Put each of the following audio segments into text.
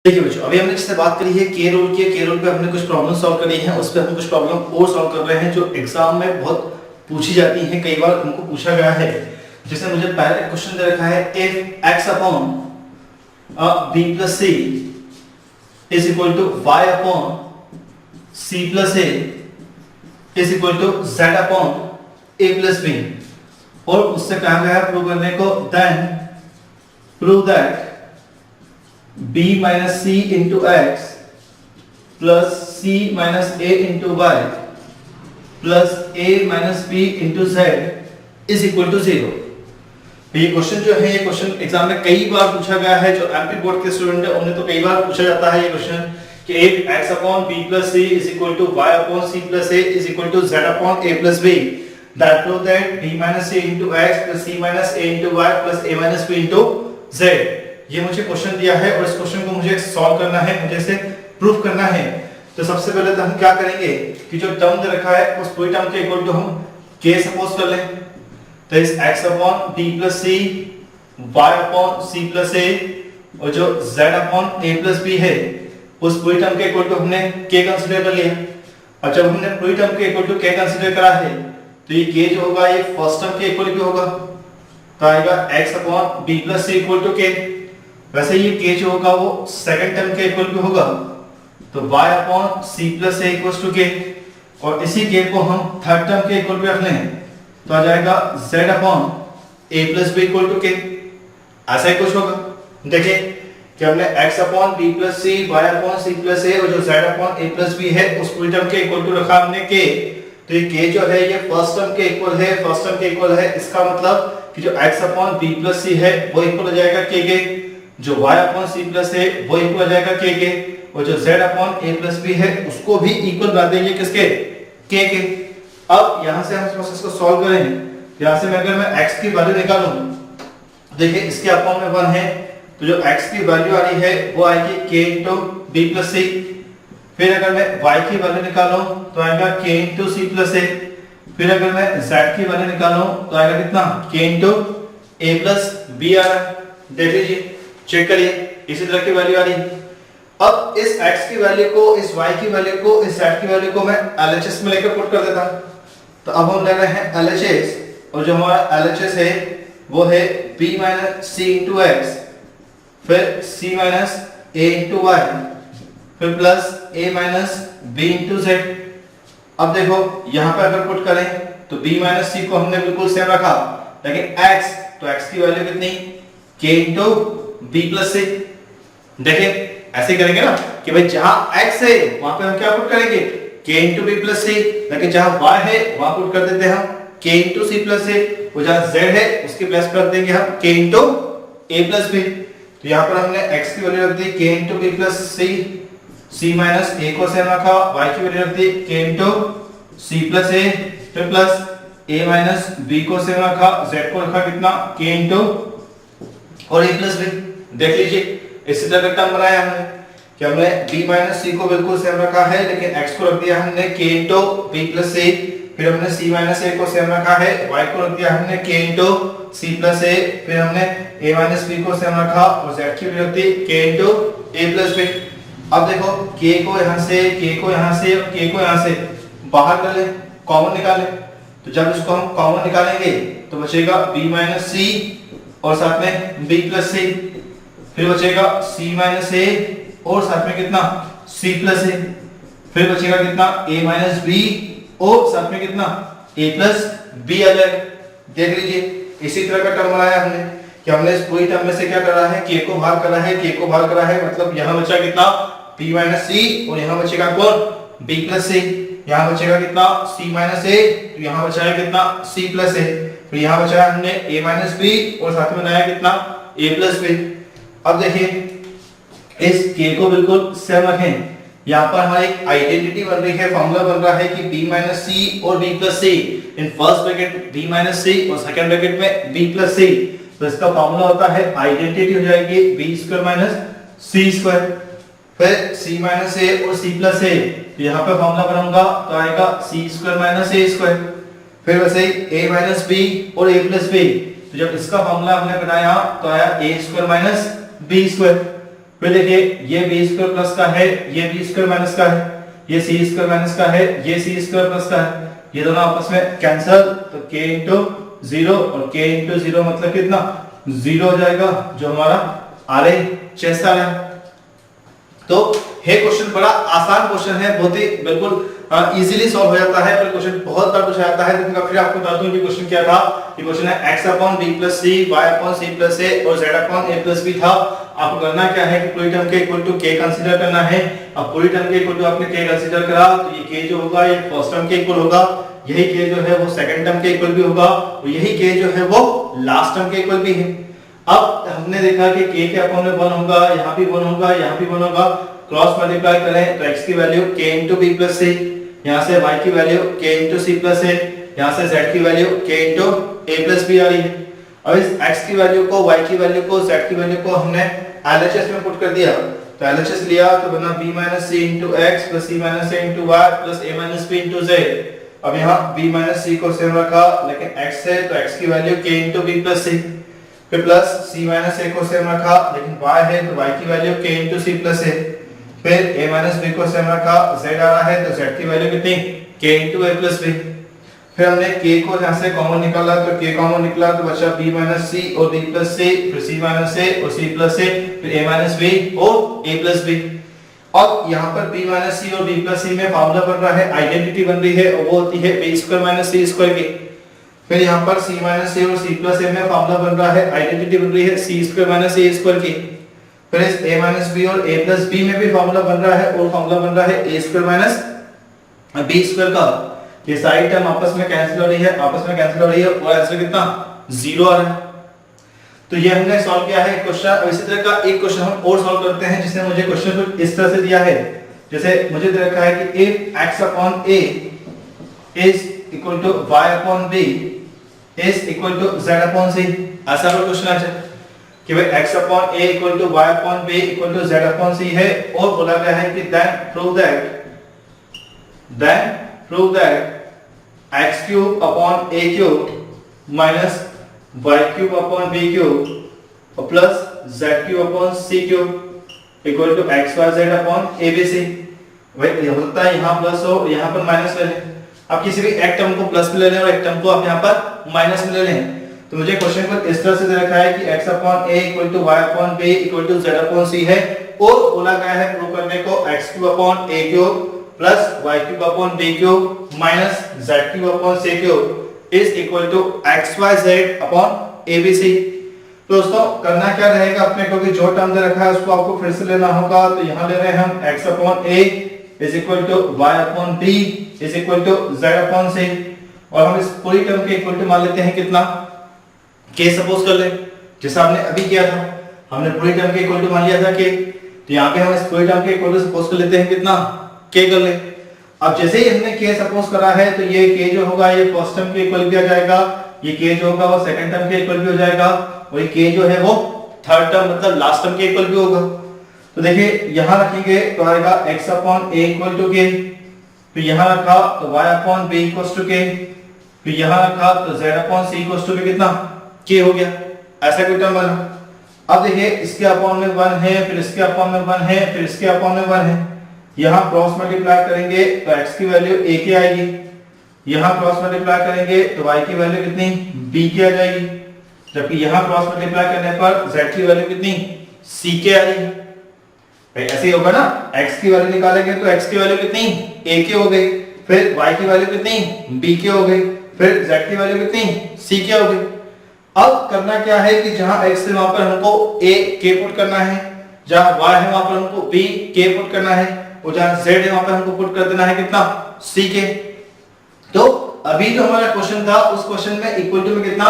देखिए बच्चों, अभी हमने जिससे बात करी है के रोल की। के रोल पे हमने कुछ प्रॉब्लम सॉल्व करी हैं, उस पे हम कुछ प्रॉब्लम और सॉल्व कर रहे हैं जो एग्जाम में बहुत पूछी जाती हैं, कई बार उनको पूछा गया है। जैसे मुझे पहले क्वेश्चन दे रखा है if x upon b plus c is equal to y upon c plus a is equal to z upon a plus b, और उससे कहा गया है प्रूव करने को then prove that b minus c into x plus c minus a into y plus a minus b into z is equal to 0। ये question जो है, ये क्वेश्चन एग्जाम में कई बार पूछा गया है। जो एमपी बोर्ड के स्टूडेंट है उन्हें तो कई बार पूछा जाता है ये क्वेश्चन कि if x upon b plus c is equal to y upon c plus a is equal to z upon a plus b, that prove that b minus c into x plus c minus a into y plus a minus b into z। ये मुझे question दिया है और इस question को मुझे solve करना है, मुझे इसे प्रूफ करना है। तो सबसे पहले तो हम क्या करेंगे कि जो टर्म दे रखा है उस पूरी टर्म के इक्वल टू हम k सपोज कर लें। तो इस x upon b plus c, y upon c plus a और जो z upon a plus b है उस पूरी टर्म के इक्वल टू हमने k कंसीडर कर लिया। और जब हमने पूरी टर्म के इक्वल टू k कंसीडर करा है तो ये k जो होगा ये फर्स्ट टर्म के इक्वल क्यों होगा, तो आएगा x upon b plus c equal to k। वैसे ये k जो होगा वो सेकंड टर्म के इक्वल भी होगा, तो y upon c plus a equals to k, और इसी k को हम थर्ड टर्म के इक्वल पे रख लें तो आ जाएगा z upon a plus b equal to k। ऐसा ही कुछ होगा। देखिए कि हमने x upon b plus c, y upon c plus a और जो z upon a plus b है उस पूरी टर्म के इक्वल टू रखा हमने k। तो ये k जो है ये फर्स्ट टर्म के इक्वल है, फर्स्ट टर्म के इक्वल है। इसका मतलब कि जो x upon b plus c है वो इक्वल हो जाएगा k के, जो y upon c plus a वो इक्वल हो जाएगा k के, और जो z upon a plus b है उसको भी इक्वल बना देंगे किसके, k के। अब यहाँ से हम इस प्रोसेस को सॉल्व करें। यहाँ से मैं अगर मैं x की वैल्यू निकालूं, देखिए इसके अपॉन में 1 है तो जो x की वैल्यू आ रही है वो आएगी k into b plus c। फिर अगर मैं y की वैल्यू निकालूं तो आएगा k into c plus a। फिर अगर मैं z की वैल्यू निकालूं तो आएगा कितना, k into a plus b आ रहा है। देख लीजिए, चेक करिए, इसी तरह की वैल्यू आ रही है। अब इस x की वैल्यू को, इस y की वैल्यू को, इस z की वैल्यू को मैं LHS में लेकर पुट कर देता हूं। तो अब हम ले रहे हैं LHS, और जो हमारा LHS है वो है b minus c into x, फिर c minus a into y, फिर plus a minus b into z। अब देखो यहाँ पे अगर पुट करें तो b minus c को हमने बिल्कुल सेम रखा, लेकिन x, तो x की वैल्यू कितनी, k into b plus c। देखिए ऐसे करेंगे ना कि भाई जहां x है वहां पे हम क्या पुट करेंगे, k into b plus c, लेकिन जहां y है वहां पुट कर देते हैं हम k into c plus a, और जहां z है उसके प्लस पर रख देंगे हम k into a plus b। तो यहाँ पर हमने x की वैल्यू रख दी k into b plus c, c minus a को सेम रखा, y की वैल्यू रख दी k into c plus a, फिर प्लस a माइनस b को सेम रखा, z को रखा कितना, k into और a प्लस b। देख लीजिए इसी तरह का टर्म बनाया हमने कि हमने b माइनस c को बिल्कुल सेम रखा है, लेकिन x को रख दिया हमने k into b plus a। फिर हमने c माइनस a को सेम रखा है, y को रख दिया हमने k into c plus a। फिर हमने a माइनस b को सेम रखा और z की वैल्यू रख दी k into a plus b। अब देखो k को यहाँ से, k को यहाँ से और k को यहाँ से बाहर कर लें, कॉमन निकालें। तो जब इसको हम कॉमन निकालेंगे तो बचेगा b माइनस c और साथ में b प्लस c, फिर बचेगा c माइनस a और साथ में कितना, c प्लस a, फिर बचेगा कितना, a माइनस b और साथ में कितना, a प्लस b आ जाएगा। देख लीजिए इसी तरह का टर्म बनाया हमने कि हमने इस पूरी टर्म में से क्या करा है, k को बाहर करा है, k को बाहर करा है, मतलब यहाँ बचा कितना, b माइनस c, और यहाँ बचेगा कौन, b प्लस c। यहाँ बचेगा कितना, c माइनस a, तो यहाँ बचा है कितना, c प्लस a। फिर यहाँ बचा है हमने a माइनस b और साथ में बनाया कितना, a प्लस b। अब देखिए इस k को बिल्कुल सेम रखें। यहाँ पर हमारी एक आइडेंटिटी बन रही है, फॉर्मूला बन रहा है कि b माइनस c और b plus c, in first bracket b minus c और सेकंड ब्रैकेट में b प्लस c। तो इसका फॉर्मूला होता है, आइडेंटिटी हो जाएगी b square minus c square, फिर c माइनस a और c प्लस a। तो यहाँ पे फॉर्मूला बनाऊंगा तो आएगा c square minus a square, फिर वैसे ही a माइनस b और a प्लस b। तो जब इसका फॉर्मूला हमने बनाया तो आया a square minus b square. फिर देखिए ये बी स्क्वायर प्लस का है, ये बी स्क्वायर माइनस का है, ये सी स्क्वायर माइनस का है, ये सी स्क्वायर प्लस का है, ये दोनों आपस में कैंसिल, तो k इंटू जीरो और k इंटू जीरो मतलब कितना, जीरो हो जाएगा, जो हमारा RHS आ रहा है। तो ये क्वेश्चन बड़ा आसान क्वेश्चन है, बहुत ही बिल्कुल इजीली सॉल्व हो जाता है, पर क्वेश्चन बहुत बार पूछा जाता है। तो फिर आपको बता दूं कि क्वेश्चन क्या था। ये क्वेश्चन है x upon b plus c, y upon c plus a और z upon a plus b था। आपको करना क्या है कि पूरी टर्म के इक्वल टू k कंसीडर करना है। अब पूरी टर्म के इक्वल टू आपने k कंसीडर करा तो ये k जो होगा ये फर्स्ट टर्म के इक्वल होगा, यही k जो है वो सेकंड टर्म के इक्वल भी होगा और यही k जो है वो लास्ट टर्म के इक्वल भी है। अब हमने देखा कि k के अपॉन में 1 होगा, यहाँ भी 1 होगा, यहाँ भी 1 होगा, क्रॉस मल्टीप्लाई करें तो x की value k into B plus c, यहाँ से y की value k into C plus a, यहाँ से z की value k into a plus b आ रही है। अब इस x की वैल्यू को, y की वैल्यू को, z की वैल्यू को हमने LHS में पुट कर दिया, तो LHS लिया तो बना b minus C into X plus c minus a into Y plus a minus b into z। अब यहाँ b माइनस c को सेम रखा, लेकिन x है तो x की value k into b plus c, फिर प्लस c माइनस a को सेम रखा, लेकिन y है तो y की value k into c plus a, फिर a माइनस b को सेम रखा, z आ रहा है तो z की वैल्यू कितनी, k into a plus b। फिर हमने k को यहाँ से कॉमन निकाला तो k कॉमन निकला तो बचा b माइनस c और b प्लस c, फिर c माइनस a और c प्लस a, फिर a माइनस b और a प्लस b। अब यहाँ पर b माइनस c और b प्लस c में फार्मूला बन रहा है, आइडेंटिटी बन रही है और वो होती है b square minus c square की। फिर यहाँ पर c माइनस a और c प्लस a में फार्मूला बन रहा है, आइडेंटिटी बन रही है c square minus a square की। फिर इस a माइनस b और a प्लस b में भी फार्मूला बन रहा है और फार्मूला बन रहा है a square minus b square का। ये सारी टर्म आपस में कैंसिल हो रही है, आपस में कैंसिल हो रही है और आंसर कितना, 0 आ रहा है। तो ये हमने सॉल्व किया है क्वेश्चन। अब इसी तरह का एक क्वेश्चन हम और सॉल्व करते हैं, जिसने मुझे क्वेश्चन कुछ इस तरह से दिया है, जैसे मुझे दे रखा है कि if x upon a is equal to y upon b is equal to z upon c, ऐसा कोई क्वेश्चन आ जाए कि भाई x upon a equal to y upon b equal to z upon c है और बोला गया है कि then prove that x cube upon a cube minus y cube upon b cube plus z cube upon c cube equal to x y z upon a b c। भाई ये होता है यहाँ प्लस हो, यहाँ पर माइनस ले लें। आप किसी भी एक टर्म को प्लस में ले लें और एक टर्म को आप यहाँ पर माइनस में ले लें। तो मुझे क्वेश्चन पर इस तरह से दे रखा है कि x upon a equal to y upon b equal to z upon c है और बोला गया है प्रूव करने को x cube upon a cube plus y cube upon b cube minus z cube upon c cube is equal to x y z upon a b c। तो दोस्तों करना क्या रहेगा अपने को कि जो टर्म दे रखा है उसको आपको फिर से लेना होगा। तो यहाँ ले रहे हैं हम x upon a is equal to y upon b is equal to z upon c और हम इस पूरी टर्म के इक्वल टू मान लेते हैं कितना, k सपोज कर ले, जैसा हमने अभी किया था, हमने पूरी टर्म के इक्वल टू मान लिया था k। तो यहाँ पे हम इस पूरी टर्म के इक्वल टू सपोज कर लेते हैं कितना, k कर ले। अब जैसे ही हमने k सपोज करा है तो ये k जो होगा ये फर्स्ट टर्म के इक्वल भी आ जाएगा, ये k जो होगा वो सेकंड टर्म के इक्वल भी हो जाएगा और ये k जो है वो थर्ड टर्म मतलब लास्ट टर्म के इक्वल भी होगा। तो देखिए यहाँ रखेंगे तो आएगा x upon a equal to k, फिर यहाँ रखा तो y upon b equal to k, फिर यहाँ रखा तो z upon c equal to कितना, k हो गया। ऐसा कोई टर्म बना। अब देखिए इसके अपॉन में 1 है, फिर इसके अपॉन में 1 है, फिर इसके अपॉन में 1 है। यहाँ क्रॉस मल्टीप्लाई करेंगे तो x की वैल्यू a की आएगी, यहाँ क्रॉस मल्टीप्लाई करेंगे तो y की वैल्यू कितनी, b की आ जाएगी, जबकि यहाँ क्रॉस मल्टीप्लाई करने पर z की वैल्यू कितनी, c की आ जाएगी। ऐसे ही होगा ना, x की वैल्यू निकालेंगे तो x की वैल्यू कितनी, a की हो गई, फिर y की वैल्यू कितनी, b की हो गई, फिर z की वैल्यू कितनी, c की हो गई। अब करना क्या है कि जहां x है वहां पर हमको a k पुट करना है, जहां y है वहां पर हमको b k पुट करना है और जहां z है वहां पर हमको पुट कर देना है कितना, c k। तो अभी जो हमारा क्वेश्चन था उस क्वेश्चन में इक्वल टू में कितना,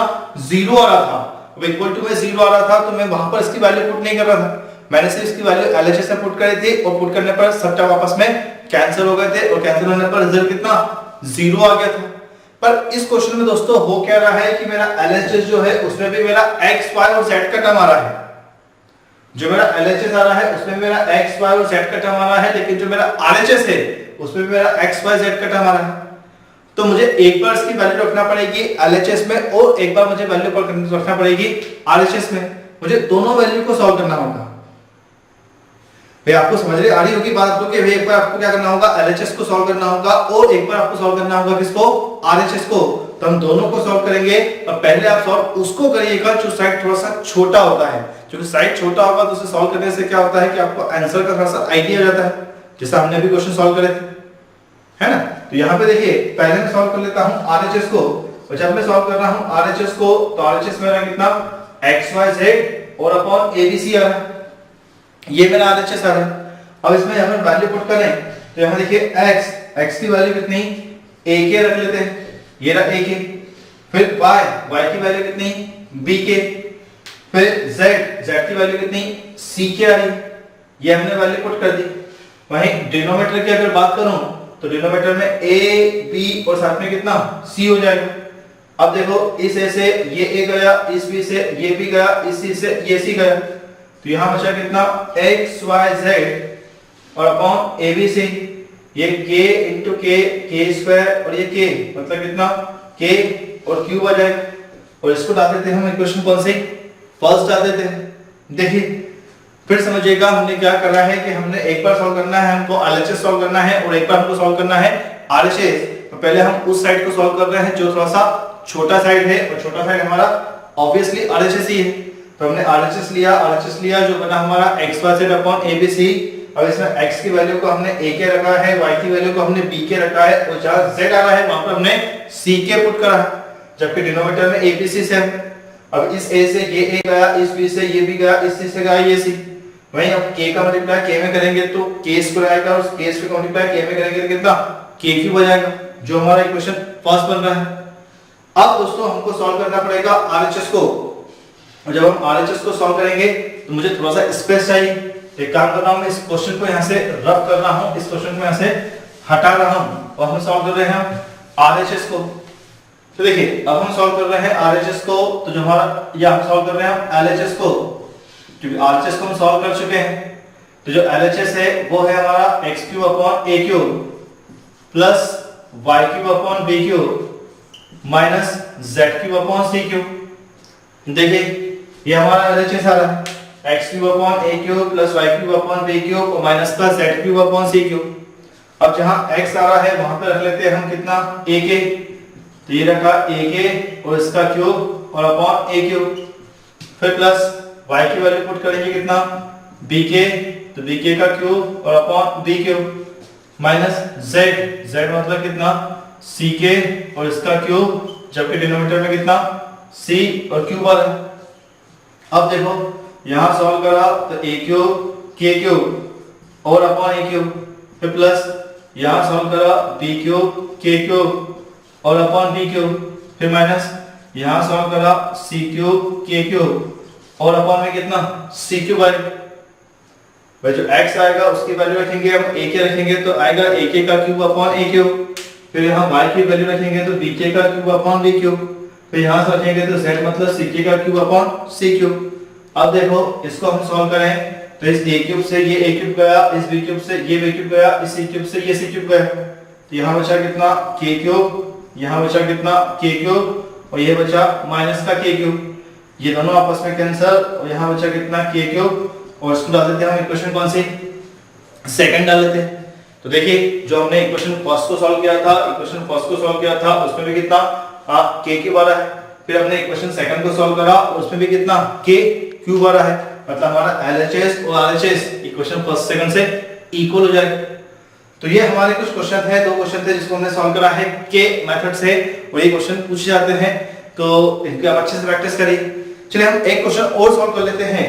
0 आ रहा था। अब इक्वल टू में 0 आ रहा था तो मैं वहां पर इसकी वैल्यू पुट नहीं कर रहा था, मैंने सिर्फ इसकी वैल्यू LHS में पुट करी थी और पुट करने पर सब टर्म आपस में कैंसिल हो गए थे और कैंसिल होने पर रिजल्ट कितना, 0 आ गया था। पर इस क्वेश्चन में दोस्तों हो क्या रहा है कि मेरा LHS जो है उसमें भी मेरा x y और z का टर्म आ रहा है। जो मेरा LHS आ रहा है उसमें मेरा x y और z का टर्म आ रहा है, लेकिन जो मेरा RHS है उसमें भी मेरा x y z का टर्म आ रहा है। तो मुझे एक बार इसकी वैल्यू रखना पड़ेगी LHS में और एक बार मुझे वैल्यू रखना पड़ेगी RHS में। मुझे दोनों वैल्यू को सॉल्व करना होगा। भाई आपको समझ रही आ रही होगी बात आपको कि भाई एक बार आपको क्या करना होगा, एलएचएस को सॉल्व करना होगा और एक बार आपको सॉल्व करना होगा किसको, आरएचएस को। तो हम दोनों को सॉल्व करेंगे और पहले आप सॉल्व उसको करिएगा जो साइड थोड़ा सा छोटा होता है, क्योंकि साइड छोटा होगा तो उसे सॉल्व करने से क्या होता है कि आपको आंसर का थोड़ा सा आइडिया हो जाता है, जैसा हमने अभी क्वेश्चन सॉल्व करे थे, है ना। तो यहाँ पे देखिए पहले मैं सॉल्व कर लेता हूँ आरएचएस को, और जब मैं सॉल्व कर रहा हूँ आरएचएस को तो आरएचएस मेरा कितना XYZ और अपॉन ABC आ रहा है, ये मेरा आरएचएस आ रहा है। अब इसमें यहाँ पर वैल्यू पुट करें तो यहाँ देखिए x की वैल्यू कितनी, AK रख लेते हैं, ये रहा AK, फिर y की वैल्यू कितनी, BK, फिर z की वैल्यू कितनी, CK आ रही है, ये हमने वैल्यू पुट कर दी। वहीं डिनोमिनेटर की अगर बात करूं तो डिनोमिनेटर में A B और साथ में कितना C हो जाएगा। अब देखो इस A से ये A गया, इस B से ये B गया, इस C से ये C गया, तो यहां बचा कितना XYZ और अपॉन ABC, ये K इंटू K स्क्वायर और ये K मतलब कितना K और Q आ जाएगा। और इसको डाल देते हैं हम इक्वेशन कौन सी, फर्स्ट डाल देते हैं। देखिए फिर समझिएगा हमने क्या करना है कि हमने एक बार सॉल्व करना है, हमको एलएचएस सॉल्व करना है और एक बार हमको सॉल्व करना है आरएचएस। तो पहले हम उस साइड को सॉल्व कर रहे हैं जो थोड़ा सा छोटा साइड है, और छोटा साइड हमारा ऑब्वियसली आरएचएस ही है। तो हमने आरएचएस लिया जो बना हमारा XYZ अपॉन ABC। अब इसमें x की वैल्यू को हमने AK रखा है, y की वैल्यू को हमने BK रखा है, और जहां z आ रहा है वहां पर हमने CK पुट करा है, जबकि डिनोमिनेटर में ABC से है। अब इस A से ये A गया, इस B से ये B गया, इस C से गया ये C। वहीं अब K का मल्टीप्लाई K में करेंगे तो K स्क्वायर आएगा, और K स्क्वायर का मल्टीप्लाई K में करेंगे तो कितना K क्यूब आ जाएगा, जो हमारा इक्वेशन फर्स्ट बन रहा है। अब दोस्तों हमको सॉल्व करना पड़ेगा आरएचएस को, और जब हम आरएचएस को सॉल्व करेंगे तो मुझे थोड़ा सा स्पेस चाहिए। एक काम कर रहा हूं, मैं इस क्वेश्चन को यहां से रफ कर रहा हूं, इस क्वेश्चन को यहां से हटा रहा हूं और हम सॉल्व कर रहे हैं आरएचएस को। तो देखिए अब हम सॉल्व कर रहे हैं आरएचएस को, तो जो हमारा या हम सॉल्व कर रहे हैं एलएचएस को, क्योंकि आरएचएस को हम सॉल्व कर चुके हैं। तो जो एलएचएस है वो है हमारा x³ upon a³ plus y³ upon b³ minus z³ upon c³। देखिए ये हमारा एलएचएस आ रहा है, x³ upon a³ plus y³ upon b³ और माइनस का z³ अपॉन c³। अब जहां x आ रहा है वहां पे रख लेते हैं हम कितना AK, तो ये रखा AK और इसका क्यूब और अपॉन a³, फिर प्लस y की वैल्यू पुट करेंगे कितना BK, तो BK का क्यूब और अपॉन b³ माइनस z मतलब कितना CK और इसका क्यूब, जबकि डिनोमिनेटर में कितना C और क्यूब आ रहा है। अब देखो यहां सॉल्व करा तो a³ k³ और अपॉन a³, फिर प्लस यहां सॉल्व करा b³ k³ और अपॉन b³, फिर माइनस यहां सॉल्व करा c³ k³ और अपॉन में कितना c³ आएगा। भाई जो x आएगा उसकी वैल्यू रखेंगे हम AK रखेंगे तो आएगा AK का क्यूब अपॉन a³, फिर यहाँ y की वैल्यू रखेंगे तो BK का क्यूब अपॉन b³, फिर यहाँ से रखेंगे तो z मतलब CK का क्यूब अपॉन c³। अब देखो इसको हम सॉल्व करें तो इस a³ से ये a³ गया, इस b³ से ये b³ गया, इस c³ से ये c³ गया, तो यहाँ बचा कितना k³, यहाँ बचा कितना k³ और ये बचा माइनस का k³, ये दोनों आपस में कैंसिल, और यहाँ बचा कितना k³ और इसको डाल देते हैं हम इक्वेशन कौन सी, सेकंड डाल देते हैं। तो देखिए जो हमने इक्वेशन फर्स्ट को सॉल्व किया था उसमें भी कितना k³ आ रहा है, फिर हमने इक्वेशन सेकंड को सॉल्व करा उसमें भी कितना k³ आ रहा है, मतलब हमारा LHS और RHS इक्वेशन फर्स्ट सेकंड से इक्वल हो जाएगा। तो ये हमारे कुछ क्वेश्चन है, दो क्वेश्चन थे जिसको हमने सॉल्व करा है के मेथड से, और ये क्वेश्चन पूछे जाते हैं तो इनकी आप अच्छे से प्रैक्टिस करिए। चलिए हम एक क्वेश्चन और सॉल्व कर लेते हैं,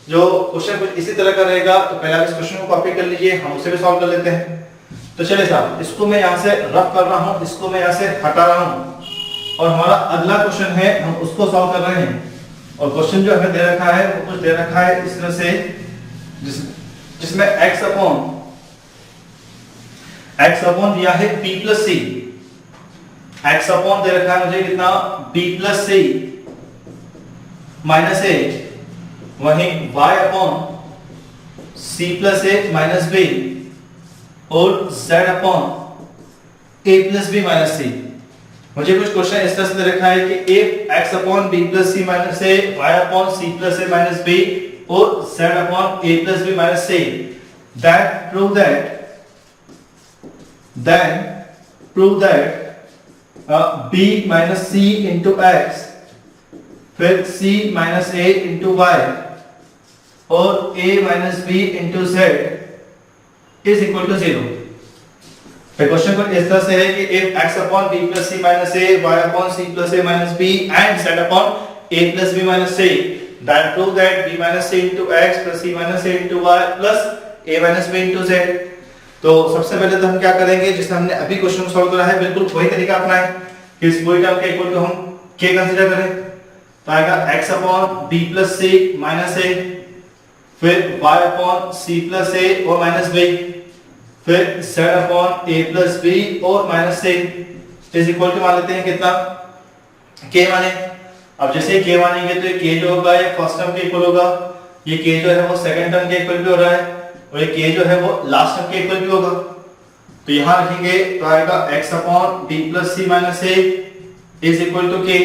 जो क्वेश्चन कुछ इसी तरह का रहेगा। तो पहले आप इस क्वेश्चन को कॉपी कर लीजिए, हम उसे भी सॉल्व कर लेते हैं। तो चलिए साहब इसको मैं यहाँ से रफ कर रहा हूँ, इसको मैं यहाँ से हटा रहा हूँ, और हमारा अगला क्वेश्चन है हम उसको सॉल्व कर रहे हैं। और क्वेश्चन जो हमें दे रखा है वो कुछ दे रखा है इस तरह से, जिसमें x अपॉन दिया है b plus c, x upon दे रखा है मुझे कितना b plus C minus a, वहीं y upon c plus a minus b, और z upon a plus b minus c. मुझे कुछ क्वेश्चन इस तरह से दे रखा है कि if x upon b plus C minus a, y upon c plus a minus b और z upon a plus b minus c, that prove that b minus c into x फिर c minus a into y और a minus b into z is equal to 0। Question को इस तरह से है कि if x upon b plus c minus a, y upon c plus a minus b and z upon a plus b minus c, then prove that b minus c into x plus c minus a into y plus a minus b into z। तो सबसे पहले तो हम क्या करेंगे, जिससे हमने अभी क्वेश्चन को सॉल्व करा है बिल्कुल वही तरीका अपनाएं कि इस पूरी टर्म के इक्वल टू हम k कंसीडर करें। तो आएगा x upon b plus c minus a, फिर y upon c plus a और minus b, फिर z upon a plus b और minus c is equal to मान लेते हैं कितना, k माने। अब जैसे k मानेंगे तो ये k जो होगा ये फर्स्ट टर्म के इक्वल होगा, ये k जो है वो सेकंड टर्म के इक्वल भी हो रहा है और ये k जो है वो लास्ट टर्म के इक्वल भी होगा। तो यहाँ रखेंगे तो आएगा x upon b plus c minus a is equal to k,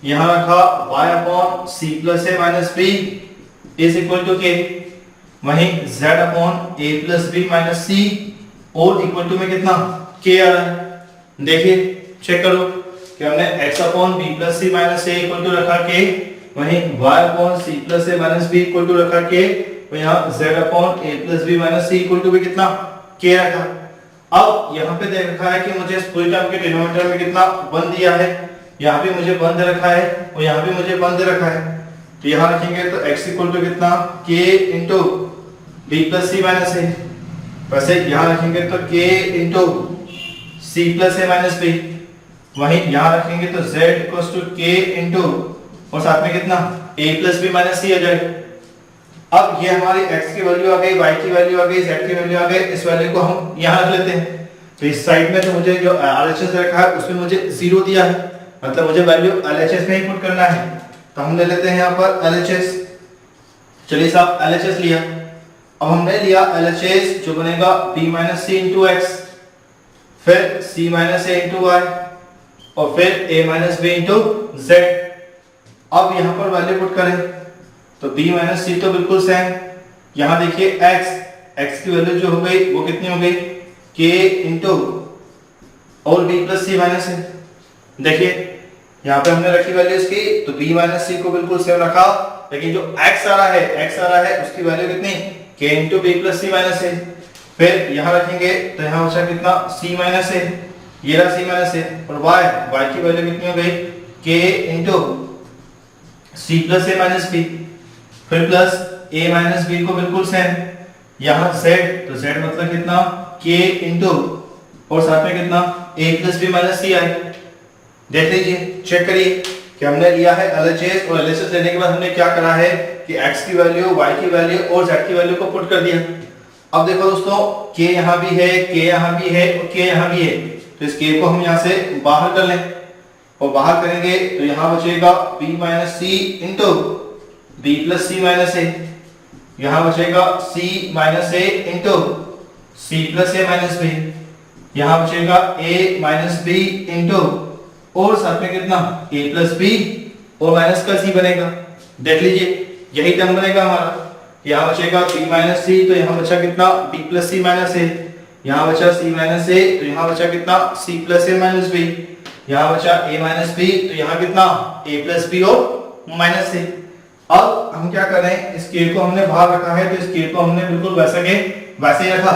यहाँ रखा y upon c plus a minus b is equal to k, वहीं z upon a plus b minus c और इक्वल टू में कितना k आ रहा है। देखिए check करो कि हमने x upon b plus c minus a equal to रखा k, वहीं y upon c plus a minus b equal to रखा k, और यहाँ z upon a plus b minus c equal to भी कितना k रखा। अब यहाँ पे देख रखा है कि मुझे इस पूरी टर्म के डिनोमिनेटर में कितना 1 दिया है, यहाँ पे मुझे 1 दे रखा है और यहाँ पे मुझे 1 दे रखा है। तो यहाँ रखेंगे तो x इक्वल टू कितना k into b plus c minus a, वैसे यहाँ रखेंगे तो k into c plus a minus b, वहीं यहाँ रखेंगे तो z equal to k into और साथ में कितना a plus b minus c आ जाएगा। अब ये हमारी x की वैल्यू आ गई, y की वैल्यू आ गई, z की वैल्यू आ गई, इस वैल्यू को हम यहाँ रख लेते हैं। तो इस साइड में तो मुझे जो RHS रखा है उसमें मुझे 0 दिया है, मतलब मुझे वैल्यू LHS में ही पुट करना है। तो हम ले लेते हैं यहाँ पर LHS। चलिए साहब LHS लिया, अब हमने लिया LHS जो बनेगा b minus c into x, फिर c minus a into y और फिर a minus b into z। अब यहाँ पर वैल्यू पुट करें तो b माइनस c तो बिल्कुल सेम, यहाँ देखिए x की वैल्यू जो हो गई वो कितनी हो गई k इंटू और b प्लस c माइनस है। देखिए यहाँ पे हमने रखी वैल्यू इसकी, तो b माइनस c को बिल्कुल सेम रखा, लेकिन जो x आ रहा है उसकी वैल्यू कितनी k into b plus c minus है। फिर यहाँ रखेंगे तो यहाँ बचा कितना c माइनस है, ये रहा c माइनस है, और y की वैल्यू कितनी हो गई k into c plus a minus b, फिर प्लस a माइनस b को बिल्कुल सेम, यहाँ z तो z मतलब कितना k इंटू और साथ में कितना a plus b minus c आए। देख लीजिए चेक करिए कि हमने लिया है LHS और LHS लेने के बाद हमने क्या करा है कि x की वैल्यू, y की वैल्यू और z की वैल्यू को पुट कर दिया। अब देखो दोस्तों k यहाँ भी है, k यहाँ भी है और k यहाँ भी है, तो इस k को हम यहाँ से बाहर कर लें और बाहर करेंगे तो यहाँ बचेगा b minus c into b plus c minus a, यहाँ बचेगा c minus a into c plus a minus b, यहाँ बचेगा a माइनस b इंटू और साथ में कितना a प्लस b और माइनस का c बनेगा। देख लीजिए यही टर्म बनेगा हमारा, यहाँ बचेगा b माइनस c, तो यहाँ बचा कितना b plus c minus a, यहाँ बचा c माइनस a, तो यहाँ बचा कितना c plus a minus b, यहाँ बचा a माइनस b, तो यहाँ कितना a प्लस b और माइनस a। अब हम क्या करें, इस k को हमने बाहर रखा है तो इस k को हमने बिल्कुल वैसे के वैसे ही रखा।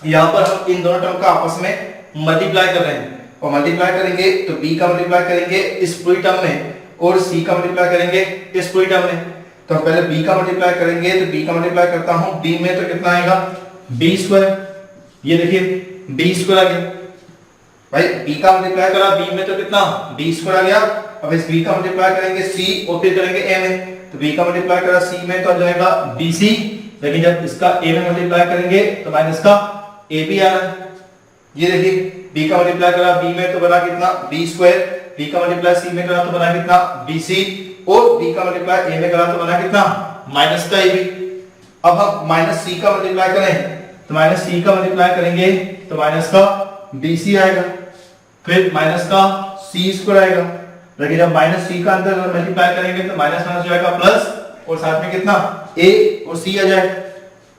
यहाँ पर हम इन दोनों टर्म का आपस में मल्टीप्लाई कर रहे हैं और मल्टीप्लाई करेंगे तो b का मल्टीप्लाई करेंगे इस पूरी टर्म में और c का मल्टीप्लाई करेंगे इस पूरी टर्म में। तो हम पहले b का मल्टीप्लाई करेंगे, तो b का मल्टीप्लाई करता हूँ b में तो कितना आएगा b स्क्वायर, ये देखिए b स्क्वायर आ गया भाई, b का मल्टीप्लाई करा b में तो कितना b स्क्वायर आ गया। अब इस b का मल्टीप्लाई करेंगे c और फिर करेंगे a में, तो b का मल्टीप्लाई करा c में तो आ जाएगा bc, लेकिन जब इसका a में मल्टीप्लाई करेंगे तो माइनस का a भी आ रहा है। ये देखिए b का मल्टीप्लाई करा b में तो बना कितना b स्क्वायर, b का मल्टीप्लाई c में करा तो बना कितना bc और b का मल्टीप्लाई a में करा तो बना कितना माइनस का ab। अब हम माइनस c का मल्टीप्लाई करें तो माइनस c का मल्टीप्लाई करेंगे तो माइनस का bc आएगा, फिर माइनस का c स्क्वायर आएगा, लेकिन जब माइनस c का अंदर मल्टीप्लाई करेंगे तो माइनस माइनस जाएगा प्लस और साथ में कितना a और c आ जाएगा।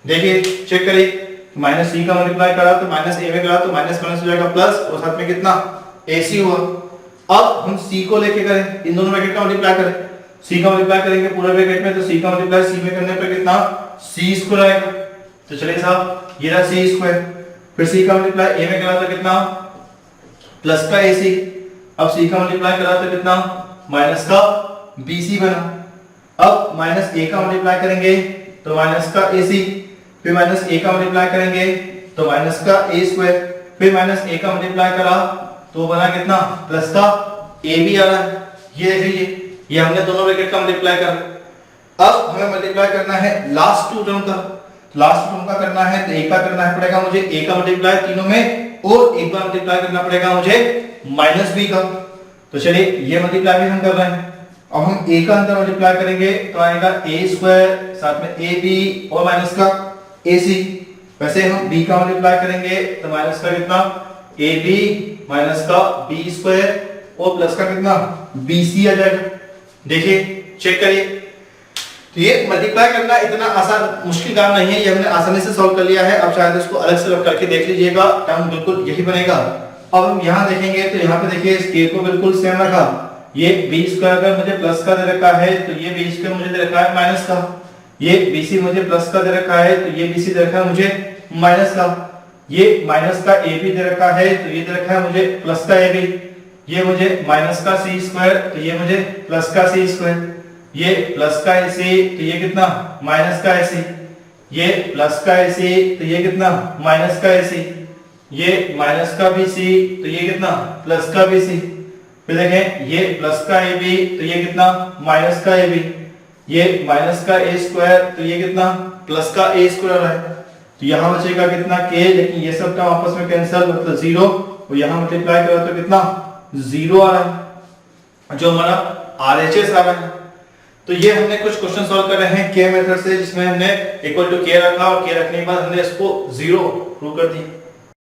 देखिए चेक करिए, माइनस सी का मल्टीप्लाई करा तो माइनस ए में करा तो माइनस माइनस हो जाएगा प्लस, और साथ में कितना AC हुआ। अब हम C को लेके करें, इन दोनों ब्रैकेट का मल्टीप्लाई करें, C का मल्टीप्लाई करेंगे पूरे ब्रैकेट में, तो C का मल्टीप्लाई C में करने पर कितना C स्क्वायर आएगा। तो चलिए साहब ये रहा C स्क्वायर, फिर C का मल्टीप्लाई A में करा तो कितना प्लस का AC, अब C का मल्टीप्लाई करा तो कितना माइनस का BC बना। अब माइनस A का मल्टीप्लाई करेंगे तो माइनस का AC, फिर माइनस A का मल्टीप्लाई करेंगे तो माइनस का A स्क्वायर, फिर माइनस A का मल्टीप्लाई करा तो बना कितना प्लस का AB आ रहा है। ये देखिए ये हमने दोनों ब्रैकेट का मल्टीप्लाई करा। अब हमें मल्टीप्लाई करना है लास्ट टू टर्म का, लास्ट टर्म का करना है तो एक बार करना पड़ेगा मुझे A का मल्टीप्लाई तीनों में, और एक बार मल्टीप्लाई करना पड़ेगा मुझे माइनस B का। तो चलिए ये मल्टीप्लाई भी हम कर रहे हैं। अब हम A का अंदर मल्टीप्लाई करेंगे तो आएगा A स्क्वायर, साथ में AB और माइनस का AC। वैसे हम B का मल्टीप्लाई करेंगे तो माइनस का कितना AB माइनस का B स्क्वायर और प्लस का कितना BC आ जाएगा। देखिए चेक करिए, तो ये मल्टीप्लाई करना इतना आसान मुश्किल काम नहीं है, ये हमने आसानी से सॉल्व कर लिया है। अब शायद इसको अलग से करके देख लीजिएगा, टर्म बिल्कुल यही बनेगा। अब हम यहाँ देखेंगे तो यहाँ पे देखिए इस k को बिल्कुल सेम रखा, ये B स्क्वायर अगर मुझे प्लस का दे रखा है तो ये B स्क्वायर मुझे दे रखा है माइनस का, ये BC मुझे प्लस का दे रखा है तो ये BC दे रखा है मुझे माइनस का, ये माइनस का AB दे रखा है तो ये दे रखा है मुझे प्लस का AB, ये मुझे माइनस का C स्क्वायर तो ये मुझे प्लस का C स्क्वायर, ये प्लस का AC तो ये कितना माइनस का AC, ये प्लस का AC तो ये कितना माइनस का AC, ये माइनस का BC तो ये कितना प्लस का BC, फिर देखें ये प्लस का AB तो ये कितना माइनस का AB, ये माइनस का A स्क्वायर तो ये कितना प्लस का A स्क्वायर है। तो यहाँ बचेगा कितना K, लेकिन ये सब टर्म आपस में कैंसिल मतलब 0, और यहाँ मल्टीप्लाई करो तो कितना 0 आ रहा है, जो हमारा RHS आ रहा है। तो ये हमने कुछ क्वेश्चन सॉल्व कर रहे हैं K मेथड से, जिसमें हमने इक्वल टू K रखा और K रखने के बाद हमने इसको 0 प्रूव कर दिया।